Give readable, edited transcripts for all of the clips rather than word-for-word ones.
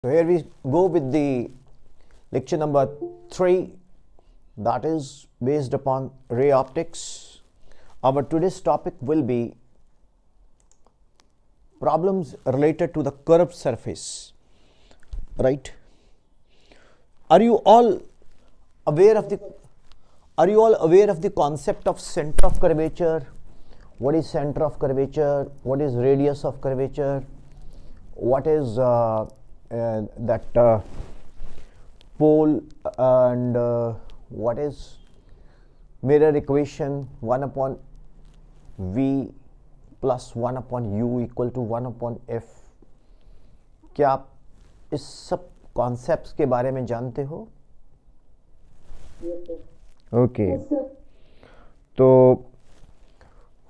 So here we go with the lecture number 3, that is based upon ray optics. Our today's topic will be problems related to the curved surface, right? Are you all aware of the concept of center of curvature? What is center of curvature? What is radius of curvature? What is that pole, and what is mirror equation? 1 upon v plus 1 upon u equal to 1 upon f. क्या आप इस सब concepts के बारे में जानते हो? Okay, तो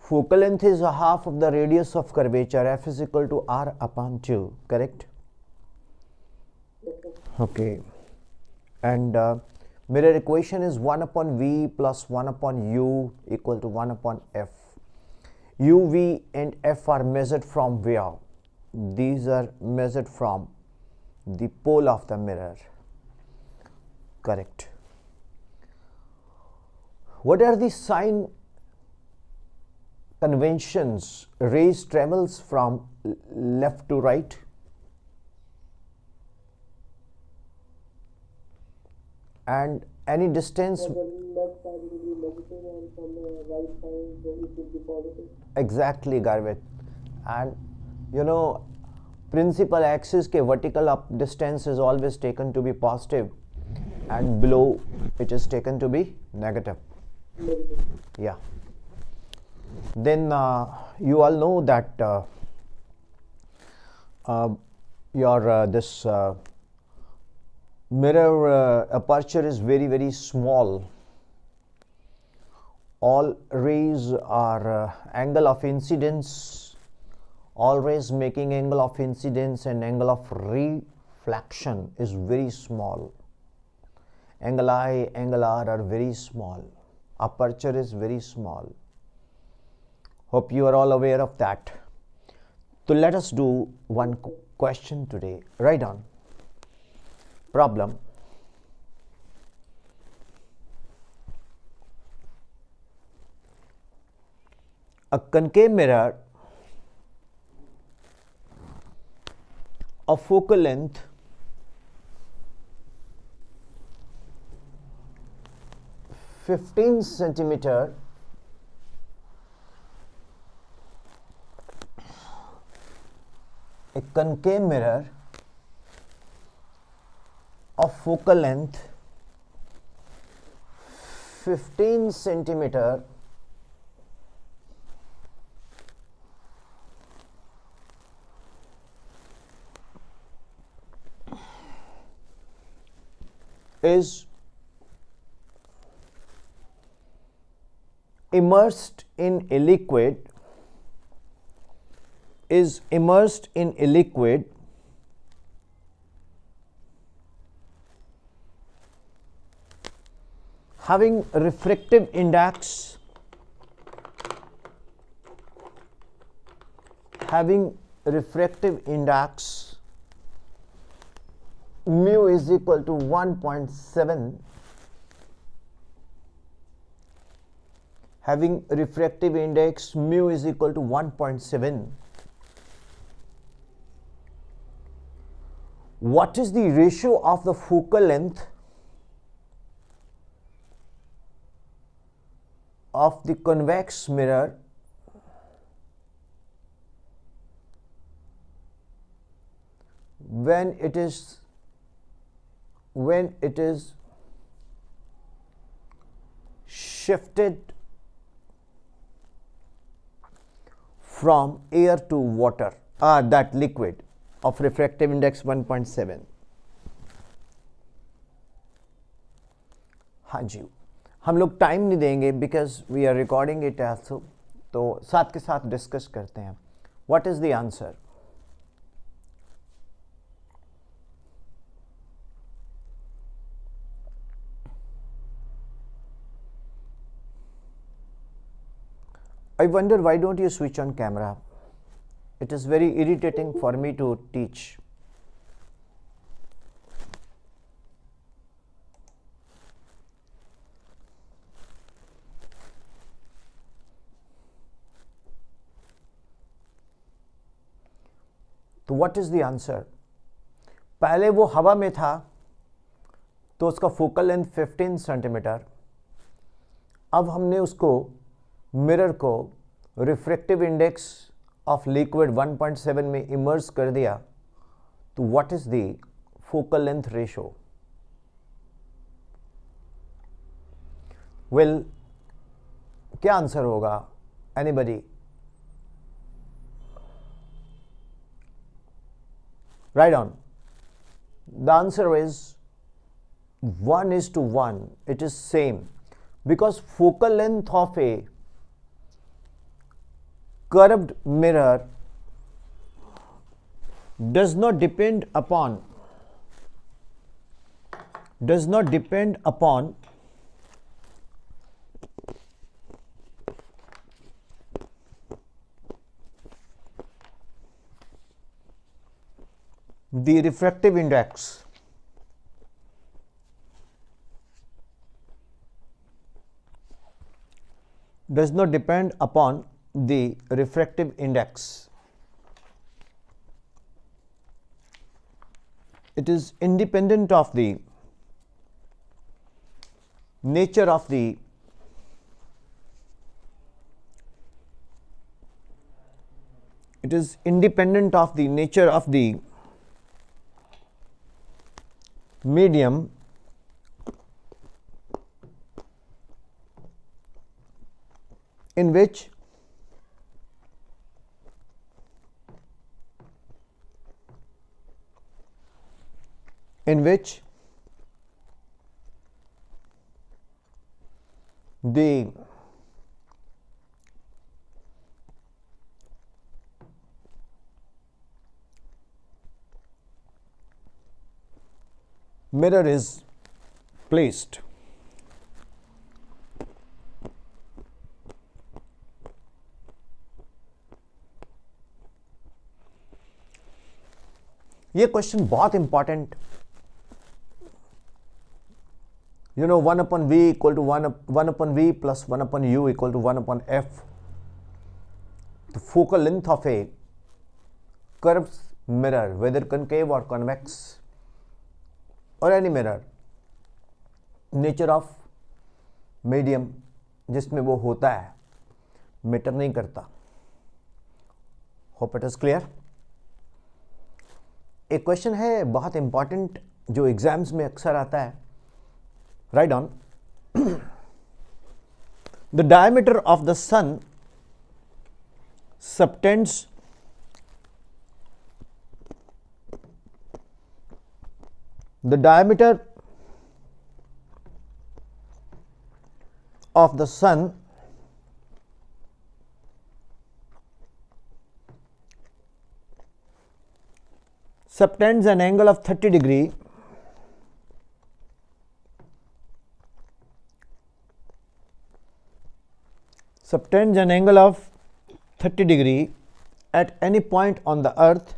focal length is a half of the radius of curvature. F is equal to r upon 2, correct? Okay, and mirror equation is 1 upon v plus 1 upon u equal to 1 upon f. U, v and f are measured from where? These are measured from the pole of the mirror, correct? What are the sign conventions? Rays travels from left to right. And any distance. From the left side it will be negative and from the right side it will be positive. Exactly, Garvit. And you know, principal axis के vertical up distance is always taken to be positive, and below it is taken to be negative. Yeah. Then you all know that your this mirror aperture is very, very small. All rays are angle of incidence, all rays making angle of incidence and angle of reflection is very small. Angle I, angle R are very small. Aperture is very small. Hope you are all aware of that. So let us do one question today. Write down. Problem. A concave mirror of focal length (15 centimeter) a concave mirror of focal length 15 centimeter is immersed in a liquid having refractive index mu is equal to 1.7, having refractive index mu is equal to 1.7. What is the ratio of the focal length of the convex mirror when it is shifted from air to water, that liquid of refractive index 1.7? हाँ जी, हम लोग time नहीं देंगे because we are recording it also, तो साथ के साथ discuss करते हैं. What is the answer? I wonder why don't you switch on camera? It is very irritating for me to teach. तो व्हाट इज द आंसर? पहले वो हवा में था तो उसका फोकल लेंथ 15 सेंटीमीटर, अब हमने उसको मिरर को रिफ्रैक्टिव इंडेक्स ऑफ लिक्विड 1.7 में इमर्स कर दिया, तो what is the focal length ratio? Well, क्या आंसर होगा? Anybody? Right on. The answer is 1:1. It is same because focal length of a curved mirror does not depend upon the refractive index does not depend upon the refractive index. It is independent of the nature of the medium in which the mirror is placed. ये question बहुत important. 1/v equal to 1/v plus 1/u equal to 1/f. The focal length of a curved mirror, whether concave or convex or any mirror, nature of medium जिसमें वो होता है matter नहीं करता. Hope it is clear. एक question है बहुत important जो एग्जाम्स में अक्सर आता है. Right on. The diameter of the sun subtends the diameter of the sun subtends an angle of 30 degree at any point on the earth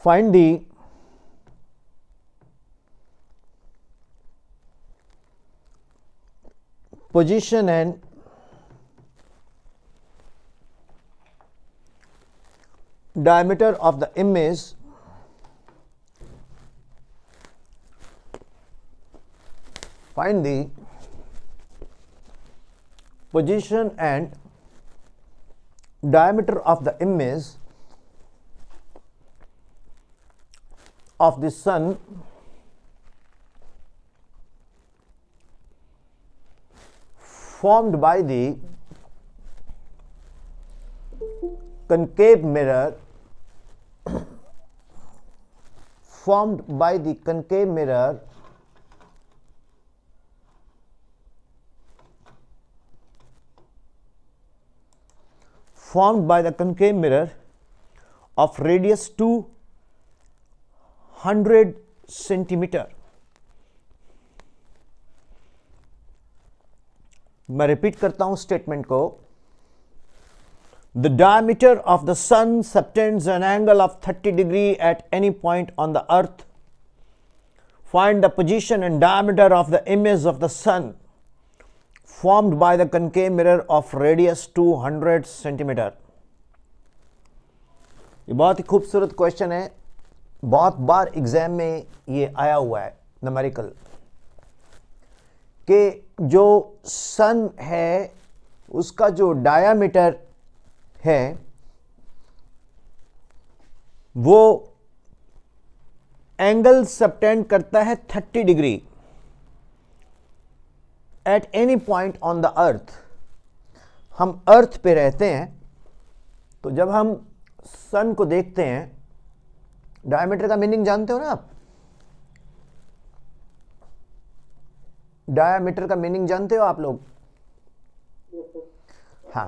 find the position and diameter of the image find the position and diameter of the image of the sun formed by the concave mirror of radius 200 centimeter. मैं repeat करता हूं statement को. The diameter of the sun subtends an angle of 30 degree at any point on the earth. Find the position and diameter of the image of the sun formed by the concave mirror of radius 200 centimeter. ये बहुत ही खूबसूरत question है, बहुत बार exam में ये आया हुआ है न्यूमेरिकल, कि जो सन है उसका जो डायामीटर है वो एंगल सबटेंड करता है 30 degree at any point on the earth. हम अर्थ पे रहते हैं, तो जब हम सन को देखते हैं, डायमीटर का मीनिंग जानते हो ना आप? डायमीटर का मीनिंग जानते हो आप लोग? हाँ,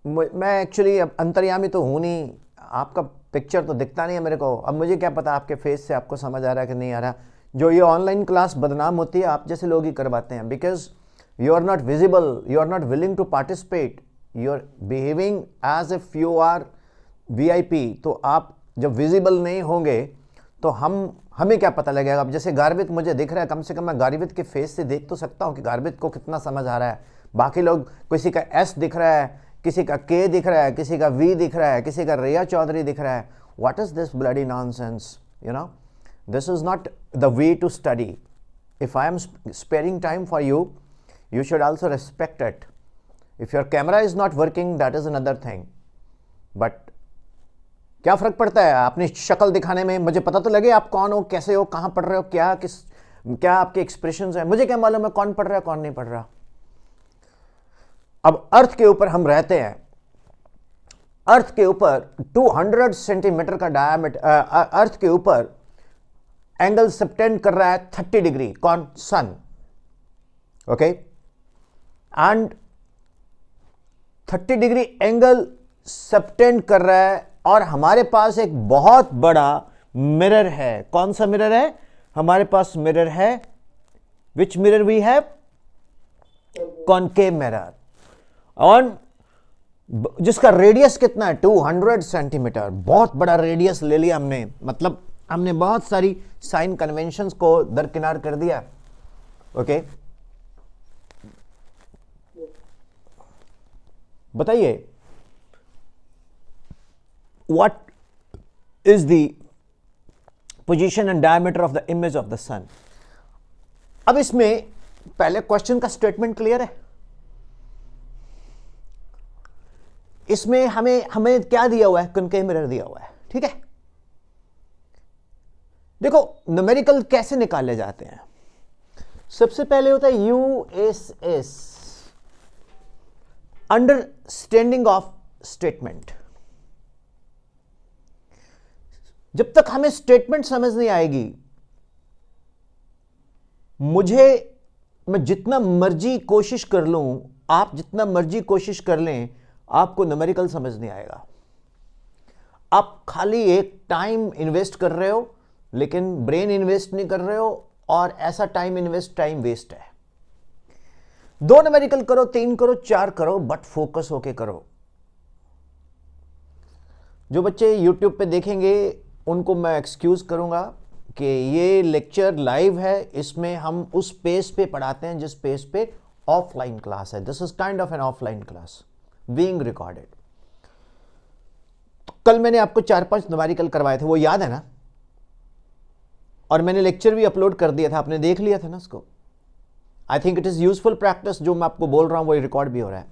मैं एक्चुअली अब अंतर्यामी तो हूं नहीं, आपका पिक्चर तो दिखता नहीं है मेरे को। अब मुझे क्या पता आपके फेस से आपको समझ आ रहा है कि नहीं आ रहा। जो ये ऑनलाइन क्लास बदनाम होती है आप जैसे लोग ही करवाते हैं, because you are not visible, you are not willing to participate, you are behaving as if you are VIP. तो आप जब विजिबल नहीं होंगे तो हमें क्या पता लगेगा। अब जैसे गार्वित मुझे दिख रहा है, कम से कम मैं गार्वित के फेस से देख तो सकता हूँ कि गार्वित को कितना समझ आ रहा है। बाकी लोग, किसी का एस दिख रहा है, किसी का के दिख रहा है, किसी का वी दिख रहा है, किसी का रिया चौधरी दिख रहा है। What is this bloody nonsense, you know? This is not the way to study. If I am sparing time for you, you should also respect it. If your camera is not working, that is another thing. But क्या फर्क पड़ता है अपनी शक्ल दिखाने में? मुझे पता तो लगे आप कौन हो, कैसे हो, कहाँ पढ़ रहे हो, क्या आपके एक्सप्रेशंस हैं। मुझे क्या मालूम है कौन पढ़ रहा है कौन नहीं पढ़ रहा। अब अर्थ के ऊपर हम रहते हैं, अर्थ के ऊपर 200 सेंटीमीटर का डायमीटर, अर्थ के ऊपर एंगल सबटेंड कर रहा है 30 डिग्री। कौन? Sun. Okay, and 30 degree angle subtend कर रहा है, और हमारे पास एक बहुत बड़ा मिरर है। कौन सा मिरर है? हमारे पास मिरर है। Which mirror we have? Concave mirror, और जिसका रेडियस कितना है? 200 सेंटीमीटर। बहुत बड़ा रेडियस ले लिया हमने, मतलब हमने बहुत सारी साइन कन्वेंशंस को दरकिनार कर दिया। ओके, बताइए what is the position and diameter of the image of the sun? अब इसमें पहले क्वेश्चन का स्टेटमेंट क्लियर है। इसमें हमें क्या दिया हुआ है? कॉनकेव मिरर दिया हुआ है, ठीक है। देखो न्यूमेरिकल कैसे निकाले जाते हैं। सबसे पहले होता है यूएसएस, अंडरस्टैंडिंग ऑफ स्टेटमेंट। जब तक हमें स्टेटमेंट समझ नहीं आएगी, मैं जितना मर्जी कोशिश कर लूं, आप जितना मर्जी कोशिश कर लें, आपको न्यूमेरिकल समझ नहीं आएगा। आप खाली एक टाइम इन्वेस्ट कर रहे हो, लेकिन ब्रेन इन्वेस्ट नहीं कर रहे हो, और ऐसा टाइम वेस्ट है। 2 न्यूमेरिकल करो, 3 करो, 4 करो, बट फोकस होके करो। जो बच्चे YouTube पे देखेंगे उनको मैं एक्सक्यूज करूंगा कि ये लेक्चर लाइव है, इसमें हम उस पेज पे पढ़ाते हैं जिस पेज पे ऑफलाइन क्लास है। This is kind of an offline class being recorded. कल मैंने आपको 4-5 न्यूमेरिकल करवाए थे, वो याद है ना? और मैंने लेक्चर भी अपलोड कर दिया था, आपने देख लिया था ना उसको। I think it is useful practice. जो मैं आपको बोल रहा हूं वो रिकॉर्ड भी हो रहा है।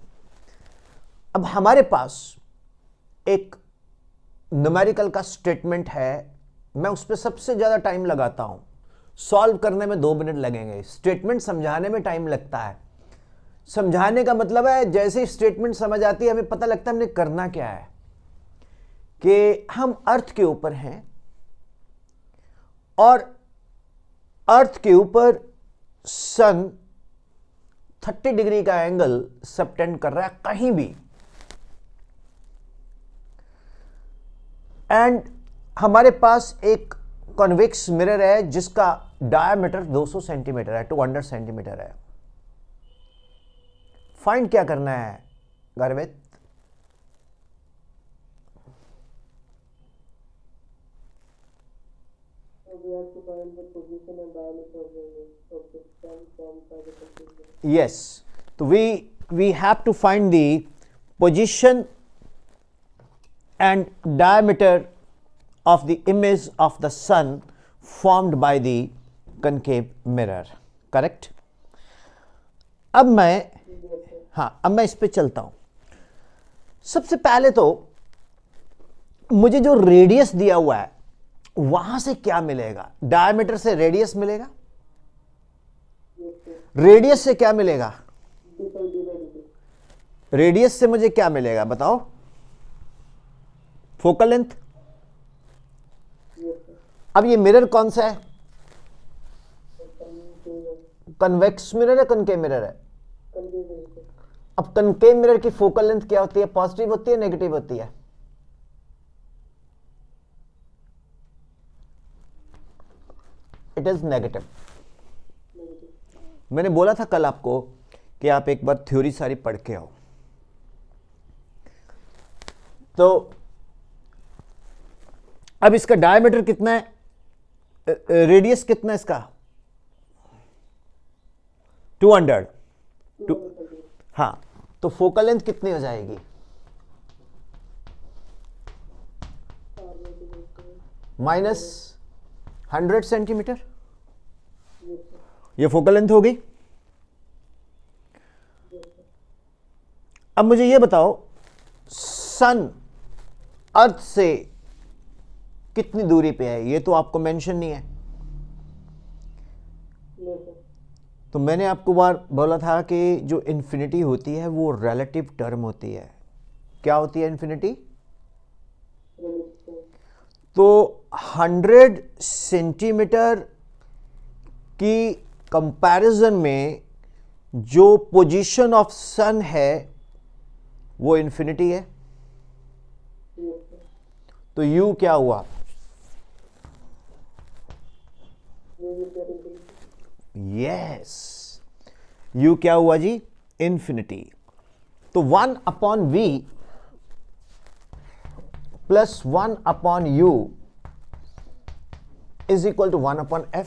अब हमारे पास एक न्यूमेरिकल का स्टेटमेंट है, मैं उस पर सबसे ज्यादा टाइम लगाता हूं। सॉल्व करने में 2 मिनट लगेंगे, स्टेटमेंट समझाने में टाइम लगता है। समझाने का मतलब है जैसे ही स्टेटमेंट समझ आती है हमें पता लगता है हमने करना क्या है, कि हम अर्थ के ऊपर हैं और अर्थ के ऊपर सन 30 डिग्री का एंगल सबटेंड कर रहा है कहीं भी, एंड हमारे पास एक कॉन्वेक्स मिरर है जिसका डायमीटर 200 सेंटीमीटर है, 200 सेंटीमीटर है। फाइंड क्या करना है? गर्वित? So we have to find the position and diameter of the sun formed by the computer. Yes, so we have to find the position and diameter of the image of the sun formed by the concave mirror. Correct? अब मैं अब मैं इस पे चलता हूं. सबसे पहले तो मुझे जो रेडियस दिया हुआ है वहां से क्या मिलेगा? डायमीटर से रेडियस मिलेगा. रेडियस से क्या मिलेगा? रेडियस से मुझे क्या मिलेगा बताओ? Focal length. अब ये मिरर कौन सा है? कन्वेक्स मिरर है, कनकेव मिरर है? अब कनकेव मिरर की फोकल लेंथ क्या होती है? पॉजिटिव होती है, नेगेटिव होती है? It is negative. मैंने बोला था कल आपको कि आप एक बार थ्योरी सारी पढ़ के आओ. तो अब इसका डायमीटर कितना है? रेडियस कितना है इसका? 200. हाँ, तो फोकल लेंथ कितनी हो जाएगी? -100 सेंटीमीटर. ये फोकल लेंथ होगी. अब मुझे ये बताओ, सन अर्थ से कितनी दूरी पे है? ये तो आपको मेंशन नहीं है. तो मैंने आपको बार बोला था कि जो इन्फिनिटी होती है वो रिलेटिव टर्म होती है. क्या होती है इन्फिनिटी? तो 100 सेंटीमीटर की कंपैरिजन में जो पोजीशन ऑफ सन है वो इन्फिनिटी है. तो U क्या हुआ? यस, U क्या हुआ जी? इन्फिनिटी. तो 1/V plus 1/U is equal to 1/F.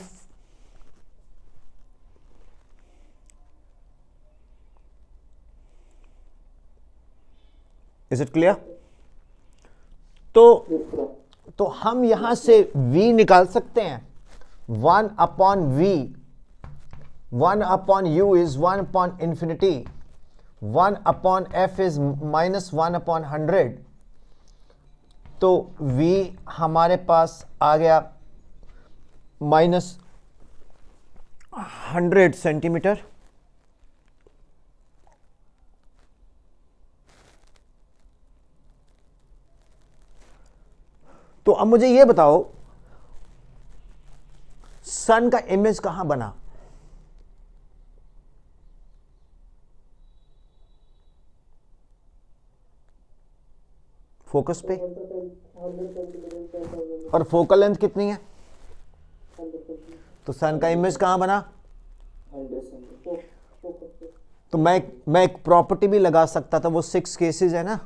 Is it clear? तो हम यहां से V निकाल सकते हैं. 1/V, 1/U is 1/infinity, 1/F is -1/100. तो V हमारे पास आ गया -100 सेंटीमीटर. तो अब मुझे यह बताओ, सन का इमेज कहां बना? फोकस पे. और फोकल लेंथ कितनी है? तो सन का इमेज कहां बना? तो मैं एक प्रॉपर्टी भी लगा सकता था, वो 6 केसेस है ना.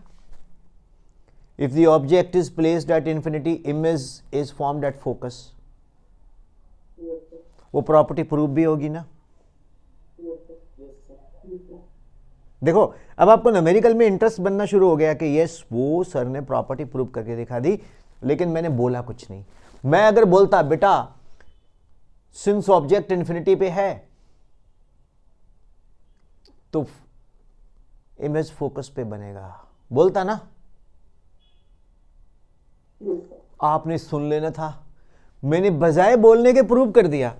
If the object is placed at infinity, image is formed at focus. वो प्रॉपर्टी प्रूव भी होगी ना. देखो, अब आपको न्यूमेरिकल में इंटरेस्ट बनना शुरू हो गया कि यस, वो सर ने प्रॉपर्टी प्रूव करके दिखा दी, लेकिन मैंने बोला कुछ नहीं. मैं अगर बोलता बेटा सिंस ऑब्जेक्ट इन्फिनिटी पे है तो इमेज फोकस पे बनेगा, बोलता ना. आपने सुन लेना था. मैंने बजाय बोलने के प्रूव कर दिया.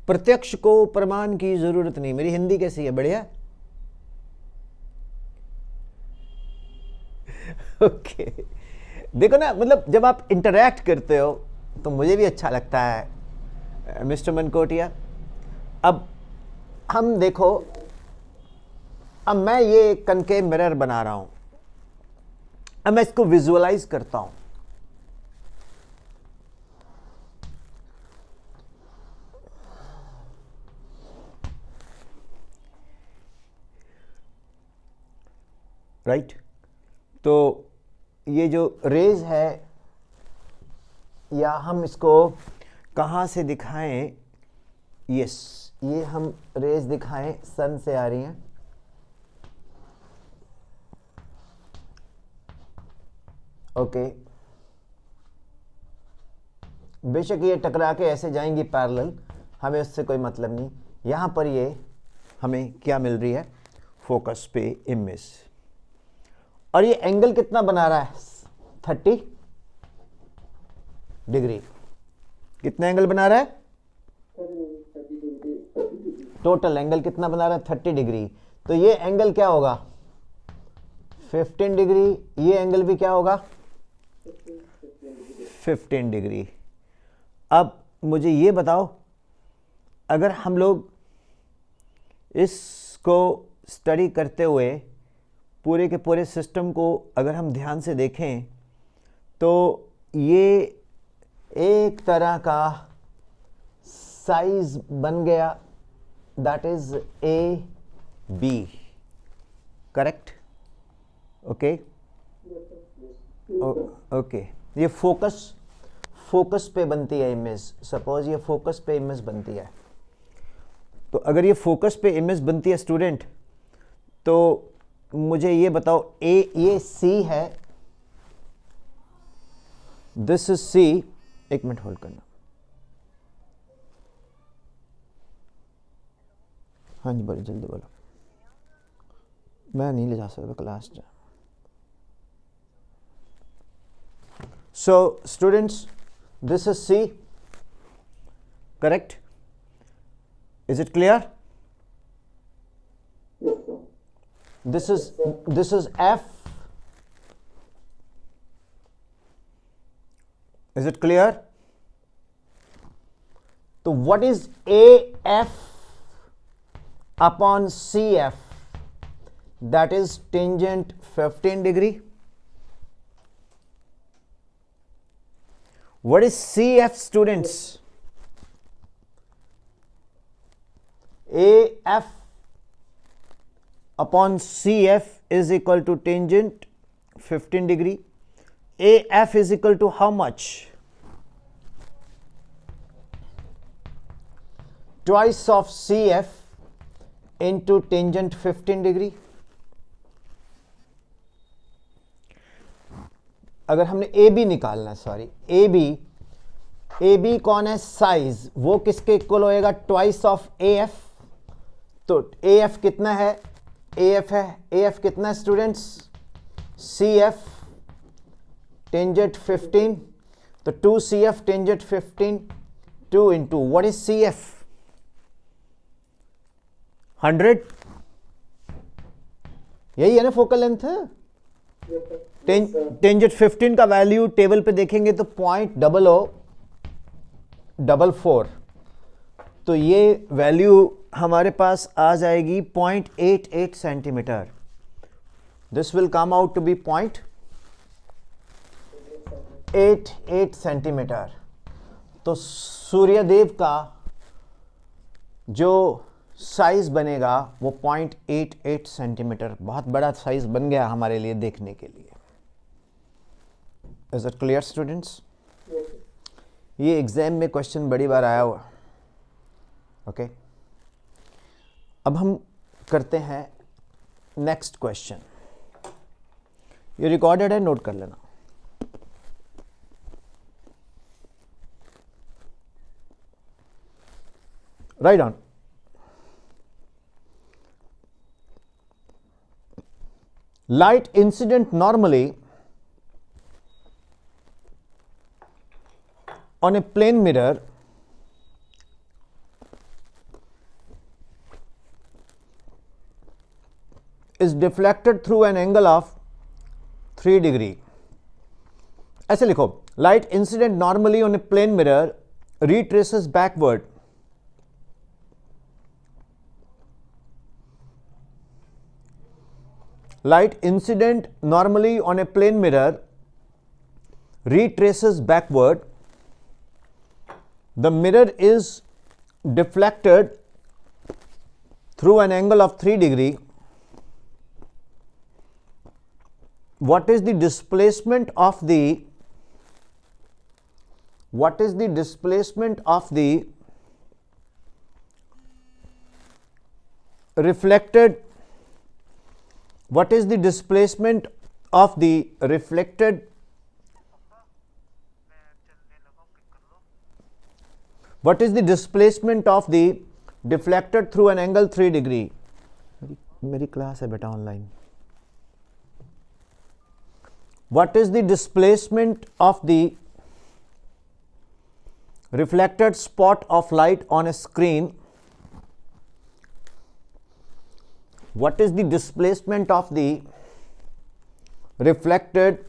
प्रत्यक्ष को प्रमाण की जरूरत नहीं. मेरी हिंदी कैसी है? बढ़िया. ओके. देखो ना, मतलब जब आप इंटरैक्ट करते हो तो मुझे भी अच्छा लगता है मिस्टर मनकोटिया. अब हम देखो, अब मैं ये कनकेव मिरर बना रहा हूं. अब मैं इसको विजुअलाइज करता हूं. राइट। तो ये जो रेज है, या हम इसको कहाँ से दिखाएं, यस, ये हम रेज दिखाएं सन से आ रही हैं। ओके, बेशक ये टकरा के ऐसे जाएंगी पैरेलल, हमें उससे कोई मतलब नहीं। यहाँ पर ये हमें क्या मिल रही है, फोकस पे इमेज, और ये एंगल कितना बना रहा है, 30 डिग्री। कितना एंगल बना रहा है, टोटल एंगल कितना बना रहा है, 30 डिग्री। तो ये एंगल क्या होगा, 15 डिग्री। ये एंगल भी क्या होगा, 15 डिग्री। अब मुझे ये बताओ, अगर हम लोग इसको स्टडी करते हुए पूरे के पूरे सिस्टम को अगर हम ध्यान से देखें, तो ये एक तरह का साइज बन गया, that is A B, correct? Okay okay, ये फोकस पे बनती है इमेज। सपोज ये फोकस पे इमेज बनती है, तो अगर ये फोकस पे इमेज बनती है स्टूडेंट, तो मुझे ये बताओ, ये सी है, दिस इज सी। एक मिनट होल्ड करना। हाँ जी, बोलो, जल्दी बोलो। मैं नहीं ले जा सकता class. So students, this is C, correct? Is it clear? This is F. Is it clear? So what is AF upon CF? That is tangent 15 degree. What is CF, students? AF upon CF is equal to tangent 15 degree. AF is equal to how much? Twice of CF into tangent 15 degree. अगर हमने A B निकालना, sorry A B कौन है, size, वो किसके equal होएगा, twice of A F. तो A F कितना है, ए एफ है, ए एफ कितना है स्टूडेंट्स, सी एफ टेंजेंट 15, तो 2 C F tangent 15, 2 into what is C F, 100। यही है ना फोकल लेंथ। टेंजेंट 15 का वैल्यू टेबल पे देखेंगे तो 0.0044, तो ये वैल्यू हमारे पास आ जाएगी 0.88 centimetre. This will come out to be 0.88 centimetre. तो सूर्यदेव का जो साइज बनेगा वो 0.88 सेंटीमीटर, बहुत बड़ा साइज बन गया हमारे लिए देखने के लिए। Is it clear, students? Yes. ये एग्जाम में क्वेश्चन बड़ी बार आया हुआ। ओके, अब हम करते हैं नेक्स्ट क्वेश्चन। ये रिकॉर्डेड है, नोट कर लेना। Right on. Light incident normally on a plane mirror is deflected through an angle of 3 degree. ऐसे लिखो, light incident normally on a plane mirror retraces backward light incident normally on a plane mirror retraces backward. The mirror is deflected through an angle of 3 degree what is the displacement of the reflected what is the displacement of the reflected what is the displacement of the deflected through an angle 3 degree मेरी class है बेटा online what is the displacement of the reflected spot of light on a screen what is the displacement of the reflected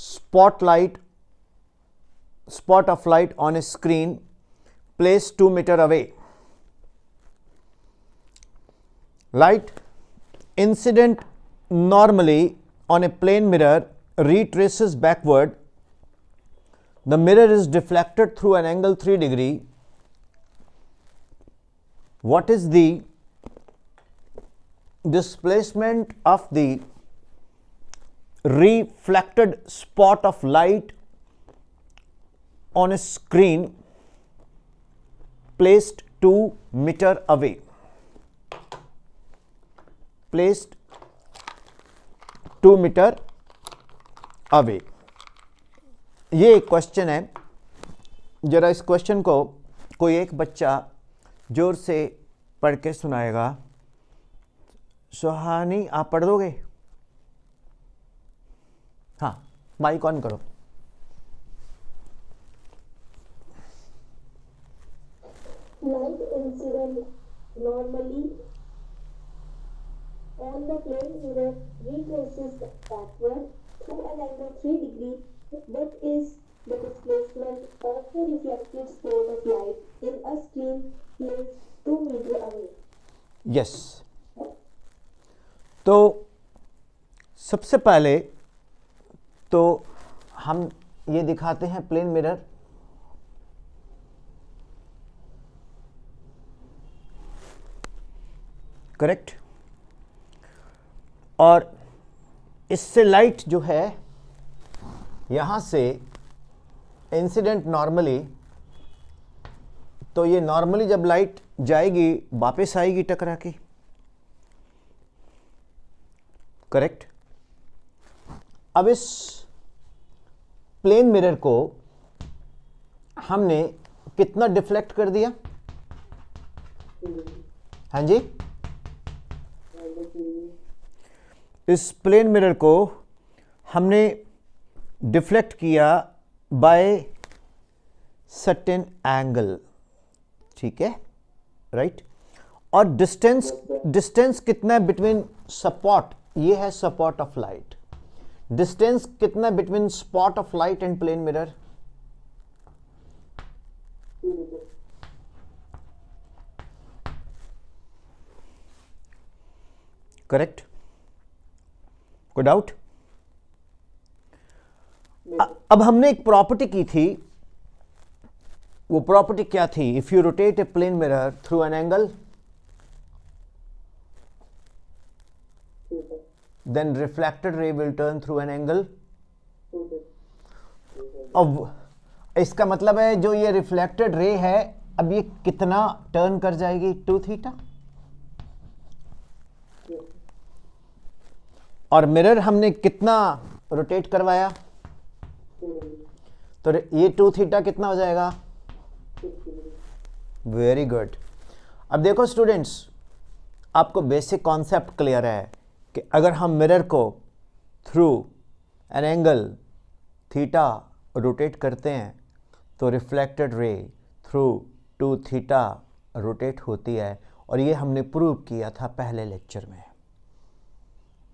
spot of light on a screen placed 2 meters away light incident normally on a plane mirror retraces backward. The mirror is deflected through an angle 3 degree. What is the displacement of the reflected spot of light on a screen placed 2 meters away? Placed 2 metre away. ये एक question है. जरा इस question को कोई एक बच्चा जोर से पढ़ के सुनाएगा. सुहानी आप पढ़ दोगे? हाँ, माइक ऑन करो. Light incident normally on the plane mirror retraces backward through an angle 3 degree. What is the displacement of the reflected spot of light in a screen placed 2 meters away? Yes. तो सबसे पहले तो हम ये दिखाते हैं plane mirror. Correct. और इससे लाइट जो है यहाँ से इंसिडेंट नॉर्मली, तो ये नॉर्मली जब लाइट जाएगी वापस आएगी टकरा के. करेक्ट. अब इस प्लेन मिरर को हमने कितना डिफ्लेक्ट कर दिया? हाँ जी, इस प्लेन मिरर को हमने डिफ्लेक्ट किया बाय सर्टेन एंगल. ठीक है, राइट. और डिस्टेंस कितना है बिटवीन सपोर्ट? ये है सपोर्ट ऑफ लाइट. डिस्टेंस कितना between spot of light and plane mirror? Correct. कोई डाउट? अब हमने एक प्रॉपर्टी की थी. वो प्रॉपर्टी क्या थी? If you rotate a plane mirror through an angle then reflected ray will turn through an angle. अब इसका मतलब है जो ये रिफ्लेक्टेड रे है अब ये कितना टर्न कर जाएगी? 2 थीटा. और मिरर हमने कितना रोटेट करवाया? तो ये 2 थीटा कितना हो जाएगा? Very good. अब देखो स्टूडेंट्स, आपको बेसिक कॉन्सेप्ट क्लियर है कि अगर हम मिरर को through an angle theta rotate करते हैं तो reflected ray through 2 theta rotate होती है. और ये हमने प्रूव किया था पहले लेक्चर में.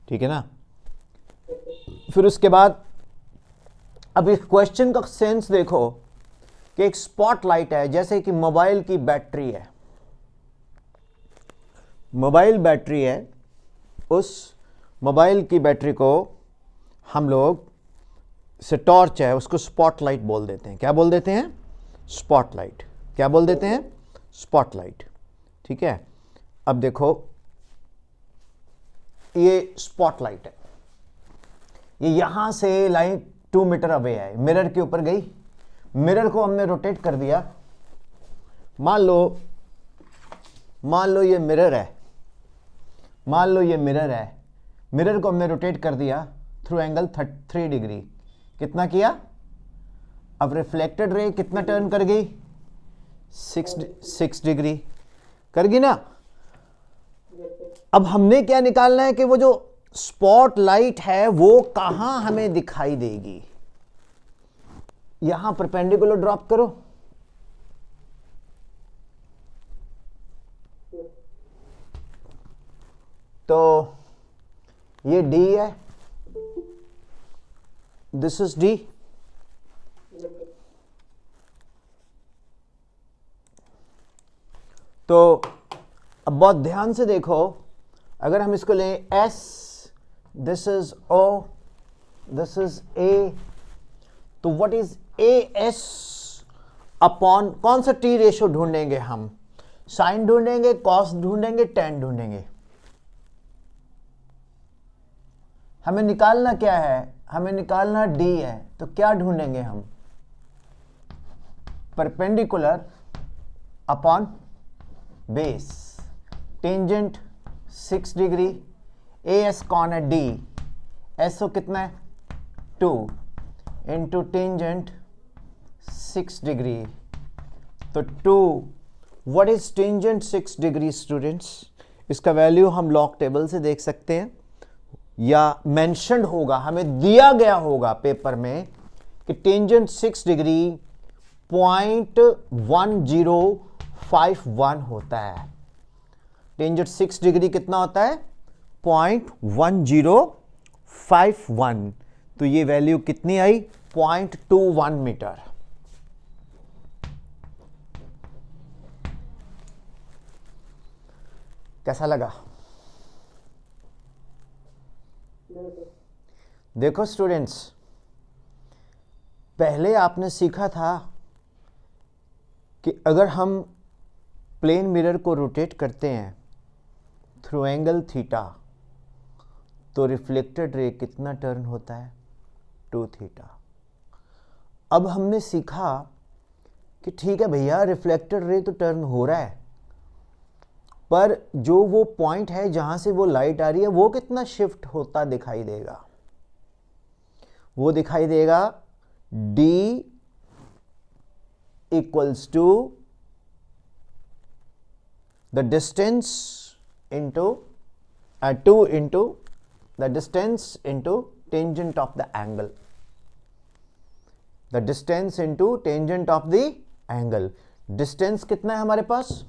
ठीक है ना. फिर उसके बाद अब इस क्वेश्चन का सेंस देखो कि एक स्पॉट लाइट है, जैसे कि मोबाइल की बैटरी है. मोबाइल बैटरी है, उस मोबाइल की बैटरी को हम लोग से टॉर्च है उसको स्पॉटलाइट बोल देते हैं. क्या बोल देते हैं? स्पॉटलाइट. क्या बोल देते हैं? स्पॉटलाइट. ठीक है. अब देखो ये स्पॉटलाइट है. ये यहां से लाइन 2 मीटर अवे है, मिरर के ऊपर गई, मिरर को हमने रोटेट कर दिया। मान लो ये मिरर है, मान लो ये मिरर है, मिरर को हमने रोटेट कर दिया थ्रू एंगल 3 डिग्री। कितना किया? अब रिफ्लेक्टेड रे कितना टर्न कर गई? 6 डिग्री कर गई ना। अब हमने क्या निकालना है कि वो जो स्पॉट लाइट है वो कहां हमें दिखाई देगी। यहां परपेंडिकुलर ड्रॉप करो, तो ये D है, दिस इज D। तो अब बहुत ध्यान से देखो, अगर हम इसको लें S, this is O, this is A, तो व्हाट इज AS अपॉन कौन सा T रेशो ढूंढेंगे हम? साइन ढूंढेंगे, कॉस ढूंढेंगे, टेन ढूंढेंगे? हमें निकालना क्या है? हमें निकालना D है, तो क्या ढूंढेंगे हम? Perpendicular upon base, tangent 6 degree, AS कौन है? D, SO कितना है? 2 इंटू टेंजेंट 6 डिग्री, तो 2। What is tangent 6 degree students? इसका वैल्यू हम लॉग टेबल से देख सकते हैं, या मेंशन्ड होगा, हमें दिया गया होगा पेपर में कि टेंजेंट 6 डिग्री 0.1051 होता है। टेंजेंट 6 डिग्री कितना होता है? 0.1051। तो ये वैल्यू कितनी आई? 0.21 मीटर। कैसा लगा? देखो स्टूडेंट्स, पहले आपने सीखा था कि अगर हम प्लेन मिरर को रोटेट करते हैं थ्रू एंगल थीटा, तो रिफ्लेक्टेड रे कितना टर्न होता है? 2 थीटा। अब हमने सीखा कि ठीक है भैया, रिफ्लेक्टेड रे तो टर्न हो रहा है, पर जो वो पॉइंट है जहां से वो लाइट आ रही है वो कितना शिफ्ट होता दिखाई देगा? वो दिखाई देगा D equals to the distance into 2 into the distance into tangent of the angle, the distance into tangent of the angle. Distance कितना है हमारे पास?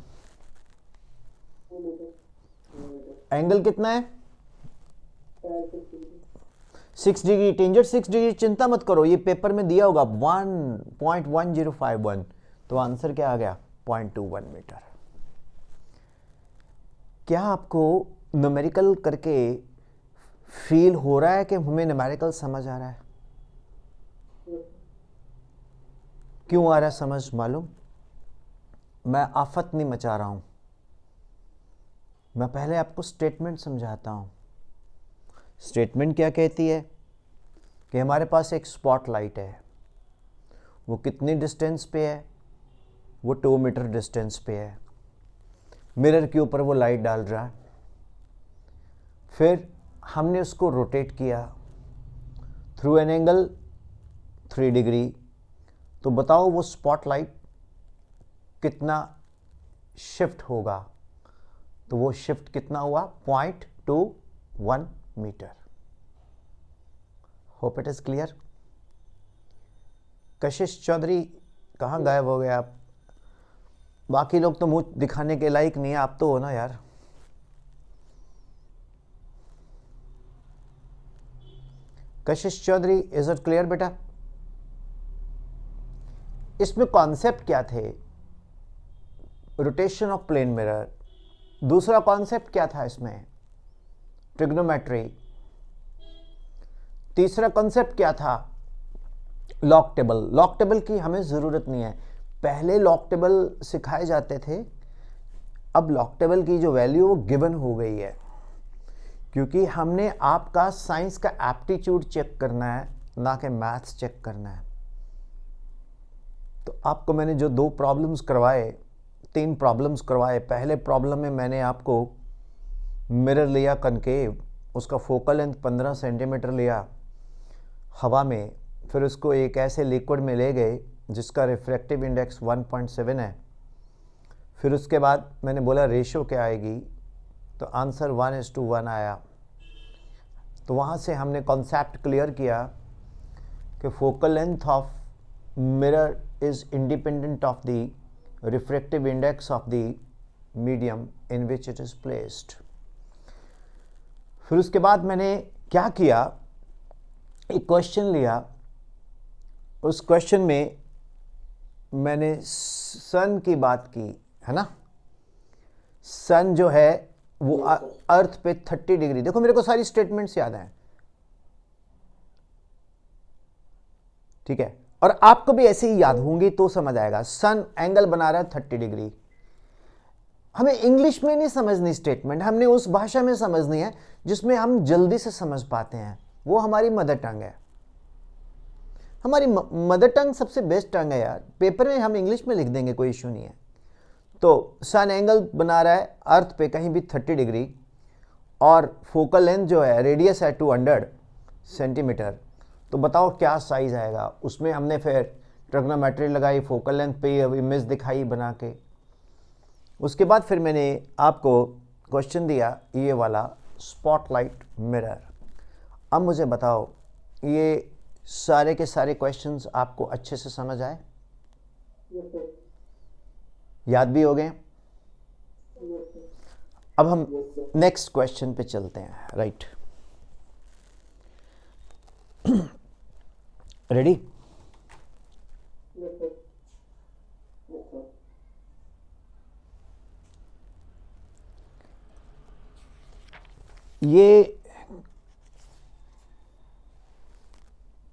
एंगल कितना है? 6 डिग्री। टेंजेंट 6 डिग्री, चिंता मत करो, ये पेपर में दिया होगा 1.1051, तो आंसर क्या आ गया? 0.21 मीटर। क्या आपको न्यूमेरिकल करके फील हो रहा है कि हमें न्यूमेरिकल समझ आ रहा है? क्यों आ रहा है समझ मालूम? मैं आफत नहीं मचा रहा हूं, मैं पहले आपको स्टेटमेंट समझाता हूं। स्टेटमेंट क्या कहती है कि हमारे पास एक स्पॉट लाइट है, वो कितनी डिस्टेंस पे है? वो 2 मीटर डिस्टेंस पे है, मिरर के ऊपर वो लाइट डाल रहा है। फिर हमने उसको रोटेट किया थ्रू एन एंगल 3 डिग्री, तो बताओ वो स्पॉट लाइट कितना शिफ्ट होगा? तो वो शिफ्ट कितना हुआ? 0.21 metre. Hope it is clear. Kashish Chaudhary कहाँ गायब हो गए आप? बाकी लोग तो मुंह दिखाने के लायक नहीं है, आप तो हो ना यार। कशिश चौधरी, इज इट क्लियर बेटा? इसमें कॉन्सेप्ट क्या थे? Rotation of plane mirror. दूसरा कॉन्सेप्ट क्या था इसमें? ट्रिग्नोमेट्री। तीसरा कॉन्सेप्ट क्या था? Log table. लॉग टेबल की हमें ज़रूरत नहीं है, पहले लॉग टेबल सिखाए जाते थे, अब लॉग टेबल की जो वैल्यू वो गिवन हो गई है, क्योंकि हमने आपका साइंस का एप्टीट्यूड चेक करना है, ना कि मैथ्स चेक करना है। तो आपको मैंने जो 2 प्रॉब्लम्स करवाए, 3 प्रॉब्लम्स करवाए, पहले प्रॉब्लम में मैंने आपको मिरर लिया कनकेव, उसका फोकल लेंथ 15 सेंटीमीटर लिया हवा में, फिर उसको एक ऐसे लिक्विड में ले गए जिसका रिफ्रैक्टिव इंडेक्स 1.7 है। फिर उसके बाद मैंने बोला रेशो क्या आएगी, तो आंसर 1:1 आया। तो वहाँ से हमने कॉन्सेप्ट क्लियर किया कि focal length of mirror is independent of the refractive index of the medium in which it is placed. फिर उसके बाद मैंने क्या किया, एक क्वेश्चन लिया, उस क्वेश्चन में मैंने सन की बात की, है ना। सन जो है वो अर्थ पे 30 डिग्री, देखो मेरे को सारी स्टेटमेंट्स याद हैं, ठीक है, और आपको भी ऐसे ही याद होंगी तो समझ आएगा। सन एंगल बना रहा है 30 डिग्री। हमें इंग्लिश में नहीं समझनी स्टेटमेंट, हमने उस भाषा में समझनी है जिसमें हम जल्दी से समझ पाते हैं, वो हमारी मदर टंग है। हमारी मदर टंग सबसे बेस्ट टंग है यार। पेपर में हम इंग्लिश में लिख देंगे, कोई इशू नहीं है। तो सन एंगल बना रहा है अर्थ पे कहीं भी 30 डिग्री, और फोकल लेंथ जो है, रेडियस है 200 सेंटीमीटर। तो बताओ क्या साइज आएगा। उसमें हमने फिर ट्रिग्नोमेट्री लगाई, फोकल लेंथ पे इमेज दिखाई बना के। उसके बाद फिर मैंने आपको क्वेश्चन दिया ये वाला, स्पॉटलाइट मिरर। अब मुझे बताओ ये सारे के सारे क्वेश्चंस आपको अच्छे से समझ आए, याद भी हो गए। अब हम नेक्स्ट क्वेश्चन पे चलते हैं, राइट। रेडी? ये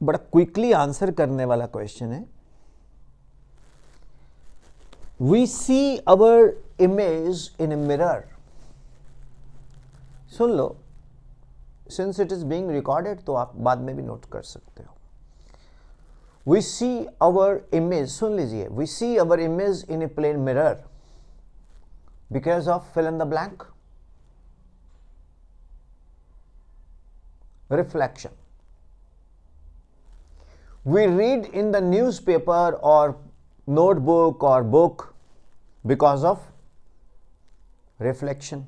बड़ा क्विकली आंसर करने वाला क्वेश्चन है। We see our image in a mirror. Soon low, since it is being recorded तो आप बाद में भी नोट कर सकते हो। We see our image, सुन लीजिए, we see our image in a plane mirror because of fill in the blank. Reflection. We read in the newspaper or notebook or book because of reflection.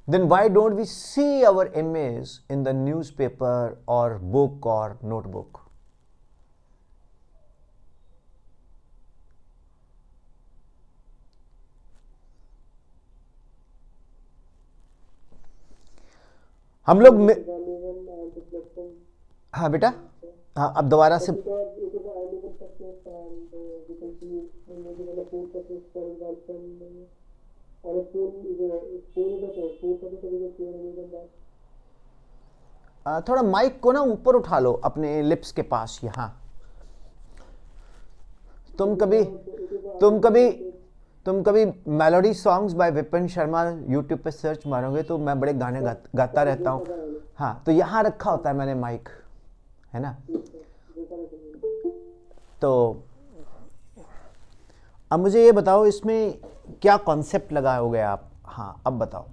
Then why don't we see our image in the newspaper or book or notebook? हम लोग हाँ बेटा, हाँ अब दोबारा से थोड़ा mic को ना ऊपर उठा लो अपने लिप्स के पास यहाँ। तुम कभी melody songs by Vipin Sharma YouTube पे सर्च मारोगे तो मैं बड़े गाने गाता रहता हूँ। हाँ, तो यहाँ रखा होता है मैंने माइक, है ना। तो अब मुझे ये बताओ इसमें क्या कॉन्सेप्ट लगाओगे आप। हाँ अब बताओ।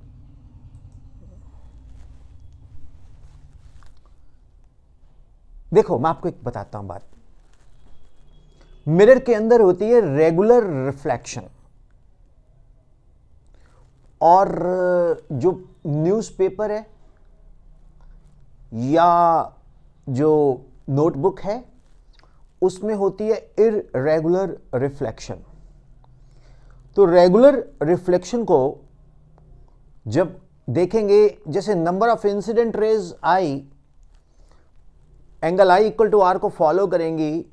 देखो मैं आपको एक बताता हूं बात। मिरर के अंदर होती है रेगुलर रिफ्लेक्शन, और जो न्यूज़पेपर है या जो नोटबुक है उसमें होती है इररेगुलर रिफ्लेक्शन। तो रेगुलर रिफ्लेक्शन को जब देखेंगे, जैसे number of incident rays I, angle I equal to R को फॉलो करेंगी,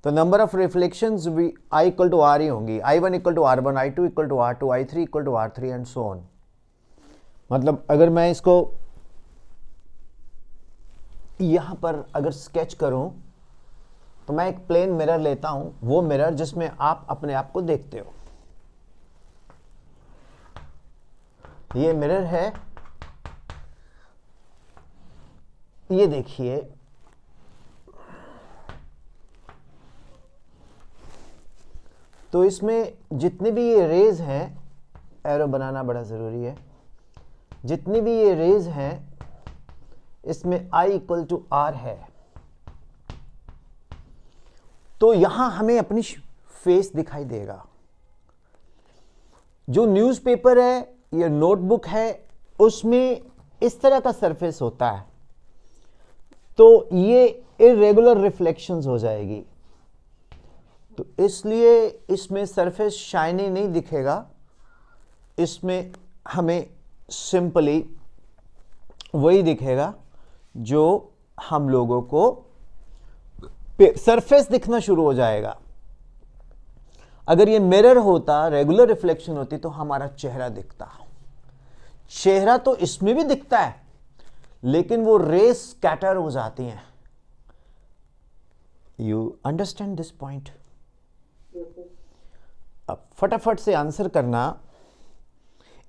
तो नंबर ऑफ रिफ्लेक्शंस भी आई इक्वल टू आर ही होंगी। I1 equal to R1, I2 equal to R2, I3 equal to R3 and so on. मतलब अगर मैं इसको यहां पर अगर स्केच करूं तो मैं एक प्लेन मिरर लेता हूं, वो मिरर जिसमें आप अपने आप को देखते हो। ये मिरर है ये देखिए, तो इसमें जितने भी ये रेज हैं, एरो बनाना बड़ा ज़रूरी है, जितनी भी ये रेज हैं इसमें I इक्वल टू R है। तो यहां हमें अपनी फेस दिखाई देगा। जो न्यूज़पेपर है या नोटबुक है उसमें इस तरह का सरफेस होता है, तो ये इरेगुलर रिफ्लेक्शंस हो जाएगी, तो इसलिए इसमें सरफेस शाइनी नहीं दिखेगा। इसमें हमें सिंपली वही दिखेगा जो हम लोगों को सरफेस दिखना शुरू हो जाएगा। अगर ये मिरर होता, रेगुलर रिफ्लेक्शन होती, तो हमारा चेहरा दिखता। चेहरा तो इसमें भी दिखता है, लेकिन वो रेस स्कैटर हो जाती हैं। You understand this point? अब फटाफट से आंसर करना।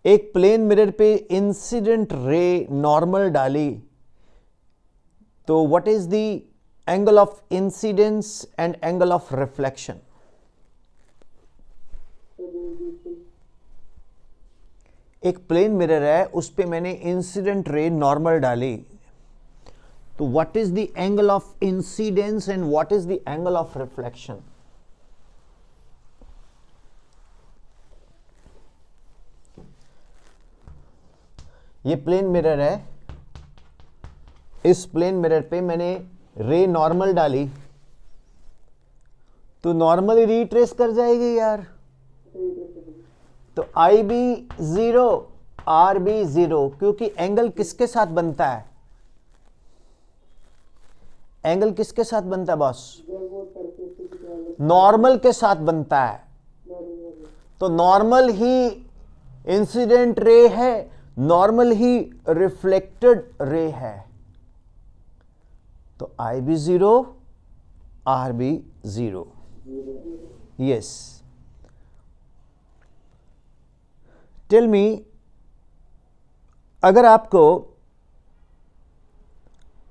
एक प्लेन मिरर पे इंसिडेंट रे नॉर्मल डाली, तो what is the angle of incidence and angle of reflection? एक प्लेन मिरर है, उस पे मैंने इंसिडेंट रे नॉर्मल डाली, तो what is the angle of incidence and what is the angle of reflection? ये प्लेन मिरर है, इस प्लेन मिरर पे मैंने रे नॉर्मल डाली, तो नॉर्मली रीट्रेस कर जाएगी यार। तो आई भी 0, आर भी 0, क्योंकि एंगल किसके साथ बनता है? एंगल किसके साथ बनता है बॉस? नॉर्मल के साथ बनता है। तो नॉर्मल ही इंसिडेंट रे है, नॉर्मल ही रिफ्लेक्टेड रे है, तो आई भी 0, आर भी 0। यस, टेल मी, अगर आपको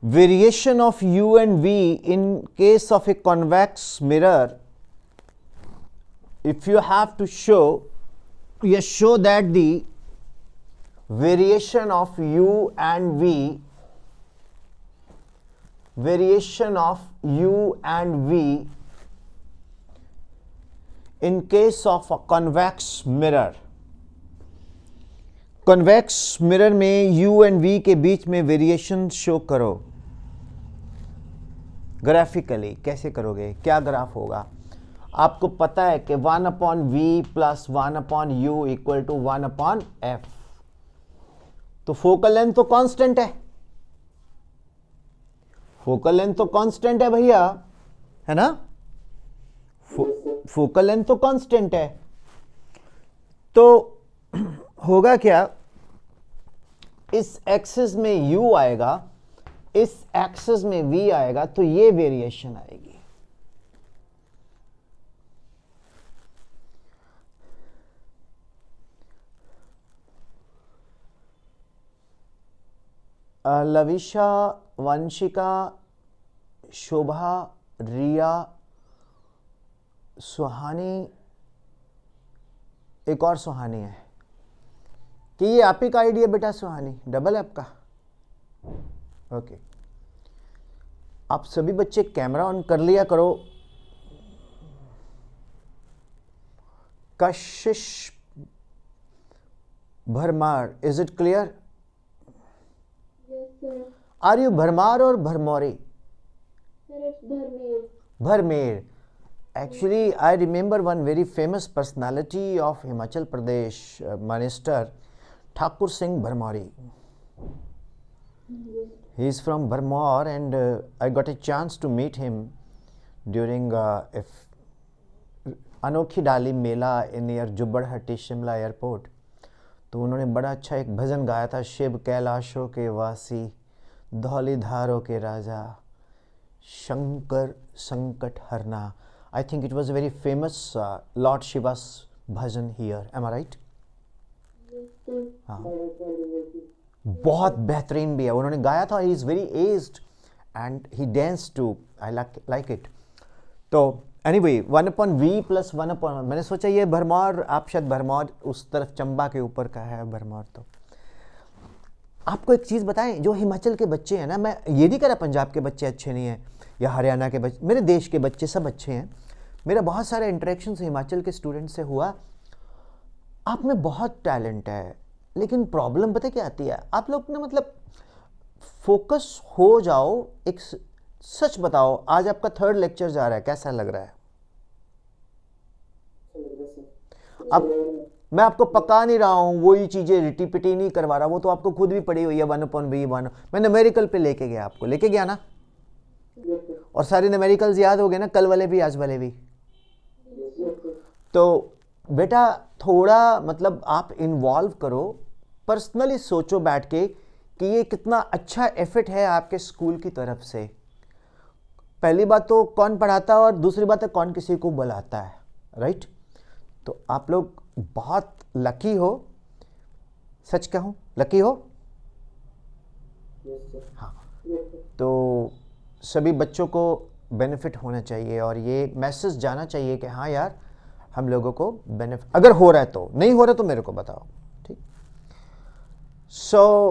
variation of U and V in case of a convex mirror, if you have to show, you show that the variation of U and V, variation of U and V in case of a convex mirror, convex mirror में U and V के बीच में variation show करो graphically. कैसे करोगे? क्या graph होगा? आपको पता है कि 1/V plus 1/U equal to 1/F, तो फोकल लेंथ तो कांस्टेंट है, फोकल लेंथ तो कांस्टेंट है भैया, है ना? फोकल लेंथ तो कांस्टेंट है, तो होगा क्या, इस एक्सिस में U आएगा, इस एक्सिस में V आएगा, तो ये वेरिएशन आएगी। लविशा, वंशिका, शोभा, रिया, सुहानी, एक और सुहानी है कि ये आप ही का आइडिया बेटा? सुहानी डबल ऐप का? ओके, आप सभी बच्चे कैमरा ऑन कर लिया करो। Kashish Bharmar, is it clear? Yes, sir. Are you Bharmar और Bharmouri? Sir, it's Dharmeer. Bharmer. Actually, I remember one very famous personality of Himachal Pradesh, Minister Thakur Singh Bharmari. He is from Bharmar, and I got a chance to meet him during Anokhi Dali Mela in near Jubbarhatti, Shimla Airport. तो उन्होंने बड़ा अच्छा एक भजन गाया था, शिव कैलाशों के वासी, धौली धारों के राजा, शंकर संकट हरना. I think it was a very famous Lord Shiva's bhajan here. Am I right? Yes, sir. हाँ. बहुत बेहतरीन भी है, उन्होंने गाया था, he is very aged and he dance too, I like it. तो एनीवे 1/v प्लस 1/, मैंने सोचा ये भरमौर, आप शायद भरमौर उस तरफ चंबा के ऊपर का है भरमौर। तो आपको एक चीज़ बताएं, जो हिमाचल के बच्चे हैं ना, मैं ये नहीं कह रहा पंजाब के बच्चे अच्छे नहीं हैं या हरियाणा के बच्चे, मेरे देश के बच्चे सब अच्छे हैं। मेरा बहुत सारे इंटरेक्शन हिमाचल के स्टूडेंट से हुआ, आप में बहुत टैलेंट है, लेकिन प्रॉब्लम पता क्या आती है, आप लोग ना मतलब फोकस हो जाओ। एक सच बताओ, आज आपका 3rd लेक्चर जा रहा है, कैसा लग रहा है? अब मैं आपको पका नहीं रहा हूँ, वही चीज़ें रिपीट नहीं करवा रहा, वो तो आपको खुद भी पड़ी हुई है 1/v1। मैं न्यूमेरिकल पे लेके गया, आपको लेके गया ना, और सारे न्यूमेरिकल्स याद हो गए ना, कल वाले भी आज वाले भी। तो बेटा थोड़ा मतलब आप इन्वॉल्व करो, पर्सनली सोचो बैठ के कि ये कितना अच्छा एफर्ट है आपके स्कूल की तरफ से। पहली बात तो कौन पढ़ाता है, और दूसरी बात है कौन किसी को बुलाता है, राइट? तो आप लोग बहुत लकी हो, सच कहूँ लकी हो। हाँ, तो सभी बच्चों को बेनिफिट होना चाहिए, और ये मैसेज जाना चाहिए कि हाँ यार हम लोगों को बेनिफिट, अगर हो रहा है तो, नहीं हो रहा तो मेरे को बताओ, ठीक? सो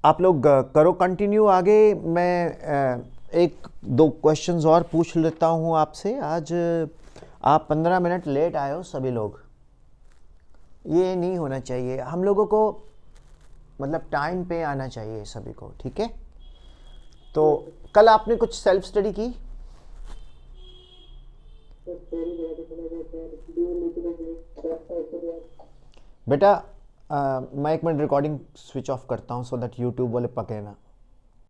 आप लोग करो कंटिन्यू आगे। मैं 1-2 क्वेश्चंस और पूछ लेता हूँ आपसे। आज आप 15 मिनट लेट आए हो सभी लोग, ये नहीं होना चाहिए, हम लोगों को मतलब टाइम पे आना चाहिए सभी को, ठीक है? तो कल आपने कुछ सेल्फ स्टडी की? बेटा मैं 1 मिनट रिकॉर्डिंग स्विच ऑफ करता हूँ, सो दैट यूट्यूब वाले पके ना।